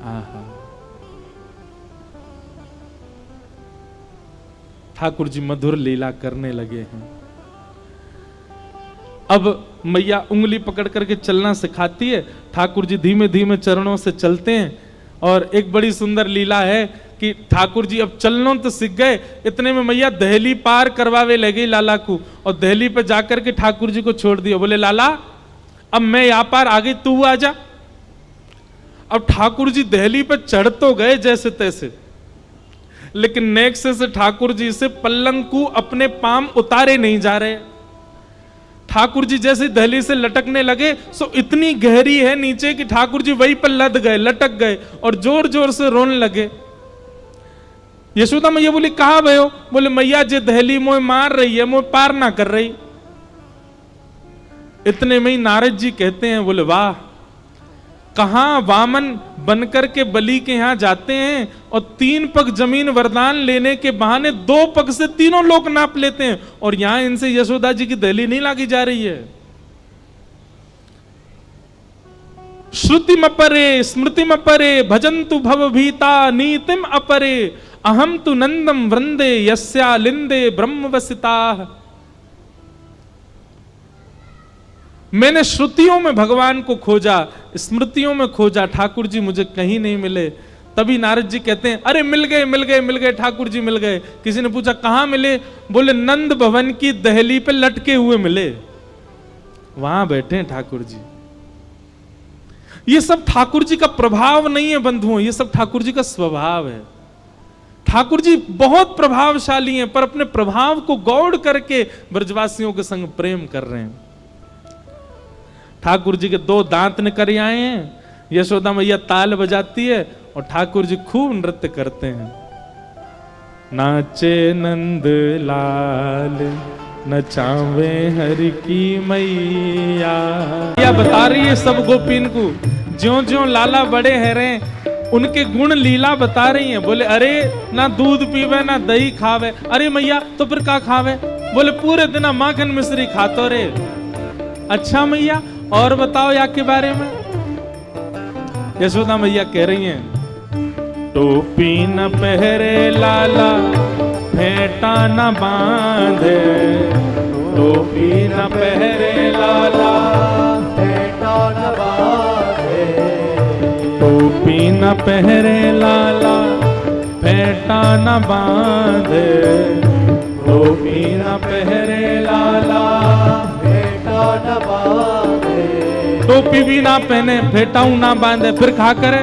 आहा, ठाकुर जी मधुर लीला करने लगे हैं। अब मैया उंगली पकड़ करके चलना सिखाती है, ठाकुर जी धीमे धीमे चरणों से चलते हैं। और एक बड़ी सुंदर लीला है कि ठाकुर जी अब चलना तो सीख गए, इतने में मैया दहली पार करवावे लगी लाला को, और दहली पे जाकर के ठाकुर जी को छोड़ दिया। बोले लाला अब मैं यहां पार आ गई, तू आ जा। अब ठाकुर जी दहली पे चढ़ तो गए जैसे तैसे, लेकिन नेक्स्ट से ठाकुर जी से पल्लंग को अपने पाम उतारे नहीं जा रहे। ठाकुर जी जैसे दहली से लटकने लगे, सो इतनी गहरी है नीचे कि ठाकुर जी वहीं पर लद गए, लटक गए और जोर जोर से रोने लगे। यशोदा मैया बोली कहां भयो? बोले मैया जे दहली मोए मार रही है, मोए पार ना कर रही। इतने में ही नारद जी कहते हैं, बोले वाह, कहां वामन बनकर के बलि के यहां जाते हैं और 3 पग जमीन वरदान लेने के बहाने 2 पग से तीनों लोग नाप लेते हैं, और यहां इनसे यशोदा जी की दहली नहीं लागी जा रही है। श्रुतिम अपरे स्मृतिम अपरे भजन्तु भवभीता नीतिम अपरे अहम तु नंदम वृंदे यस्या लिंदे ब्रह्मवसिता। मैंने श्रुतियों में भगवान को खोजा, स्मृतियों में खोजा, ठाकुर जी मुझे कहीं नहीं मिले। तभी नारद जी कहते हैं अरे मिल गए मिल गए मिल गए, ठाकुर जी मिल गए। किसी ने पूछा कहां मिले? बोले नंद भवन की दहली पे लटके हुए मिले, वहां बैठे हैं ठाकुर जी। ये सब ठाकुर जी का प्रभाव नहीं है बंधुओं, ये सब ठाकुर जी का स्वभाव है। ठाकुर जी बहुत प्रभावशाली हैं, पर अपने प्रभाव को गौड़ करके ब्रजवासियों के संग प्रेम कर रहे हैं। ठाकुर जी के 2 दांत निकल आए हैं, यशोदा मैया ताल बजाती है और ठाकुर जी खूब नृत्य करते हैं। नाचे नंद लाल नचावे हरि की मैया। या बता रही है सब गोपीन को, ज्यों ज्यों लाला बड़े हैं रहे उनके गुण लीला बता रही हैं। बोले अरे ना दूध पीवे ना दही खावे। अरे मैया तो फिर का खावे? बोले पूरे दिन माखन मिश्री खातो रे। अच्छा मैया और बताओ या के बारे में। यशोदा मैया कह रही हैं टोपी न पहरे लाला फेंटा न बांधे, टोपी न पहरे लाला फेंटा न बांधे, टोपी न पहरे लाला फेंटा न बांधे, टोपी न पहरे लाला फेंटा न बांधे। टोपी भी ना पहने, फेंटाऊ ना बांधे, फिर खा करे।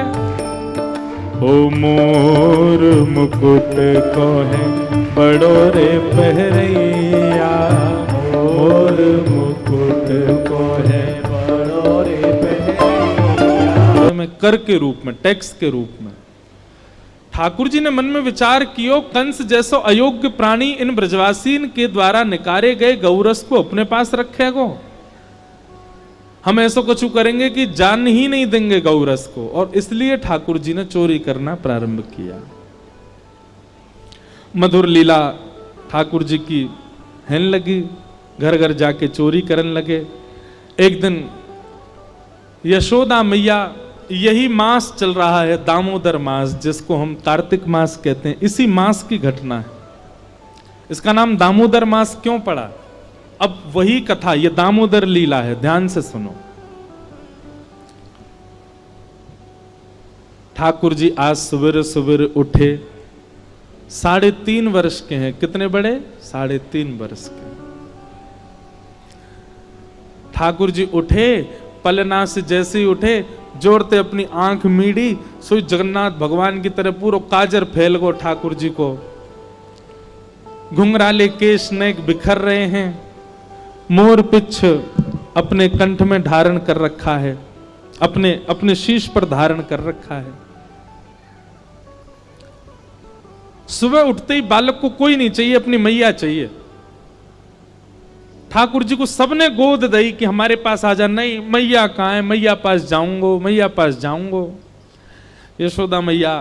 ओ मोर मुकुट को है बड़ो रे पहरैया, मोर मुकुट को है बड़ो रे पहरैया। में कर के रूप में, टैक्स के रूप में ठाकुर जी ने मन में विचार कियो, कंस जैसो अयोग्य प्राणी इन ब्रजवासीन के द्वारा निकारे गए गौरस को अपने पास रखेगो। हम ऐसा कुछ करेंगे कि जान ही नहीं देंगे गौरस को, और इसलिए ठाकुर जी ने चोरी करना प्रारंभ किया। मधुर लीला ठाकुर जी की हैन लगी, घर घर जाके चोरी करने लगे। एक दिन यशोदा मैया, यही मास चल रहा है दामोदर मास, जिसको हम कार्तिक मास कहते हैं, इसी मास की घटना है। इसका नाम दामोदर मास क्यों पड़ा? अब वही कथा, ये दामोदर लीला है, ध्यान से सुनो। ठाकुर जी आज सुबह सुबह उठे, 3.5 वर्ष के हैं। कितने बड़े? 3.5 वर्ष के। ठाकुर जी उठे, पलना से जैसे ही उठे, जोड़ते अपनी आंख मीड़ी, सोई जगन्नाथ भगवान की तरह पूरा काजर फैल गो ठाकुर जी को। घुंघराले केश नेक बिखर रहे हैं, मोर पिछ अपने कंठ में धारण कर रखा है, अपने शीश पर धारण कर रखा है। सुबह उठते ही बालक को कोई नहीं चाहिए, अपनी मैया चाहिए। ठाकुर जी को सबने गोद दी कि हमारे पास आ जा। नहीं, मैया कहाँ है? मैया पास जाऊंगो, मैया पास जाऊंगो। यशोदा मैया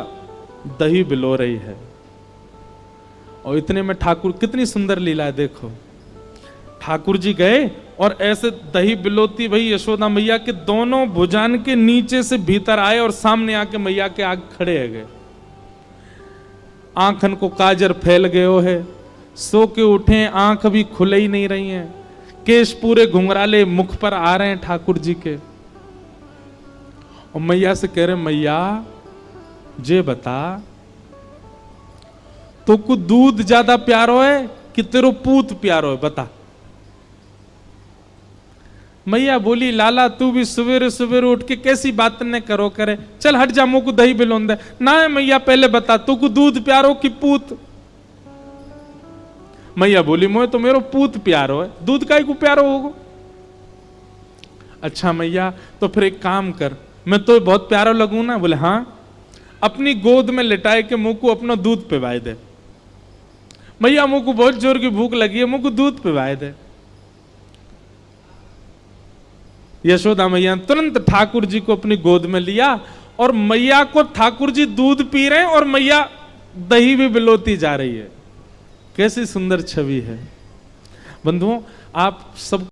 दही बिलो रही है, और इतने में ठाकुर, कितनी सुंदर लीला है देखो। ठाकुर जी गए और ऐसे दही बिलोती भाई यशोदा मैया के दोनों भुजान के नीचे से भीतर आए और सामने आके मैया के आगे खड़े है गए। आंखन को काजर फैल गयो है, सो के उठे, आंख अभी खुले ही नहीं रही हैं, केश पूरे घुंघराले मुख पर आ रहे हैं ठाकुर जी के। और मैया से कह रहे, मैया जे बता तो को दूध ज्यादा प्यारो है कि तेरो पूत प्यारो है, बता। मैया बोली, लाला तू भी सवेरे सवेरे उठ के कैसी बात न करो करे, चल हट जा, मुंह को दही बिलोन दे। ना है मैया, पहले बता तू को दूध प्यारो कि पूत। मैया बोली, मोए तो मेरो पूत प्यारो है, दूध काहे को प्यारो होगो। अच्छा मैया, तो फिर एक काम कर, मैं तो बहुत प्यारा लगूं ना। बोले हाँ, अपनी गोद में लिटाए के मुंह को अपना दूध पिवाए दे। मैया मुंह को बहुत जोर की भूख लगी है, मुंह को दूध पिवाए दे। यशोदा मैया तुरंत ठाकुर जी को अपनी गोद में लिया और मैया को ठाकुर जी दूध पी रहे हैं और मैया दही भी बिलोती जा रही है। कैसी सुंदर छवि है बंधुओं। आप सब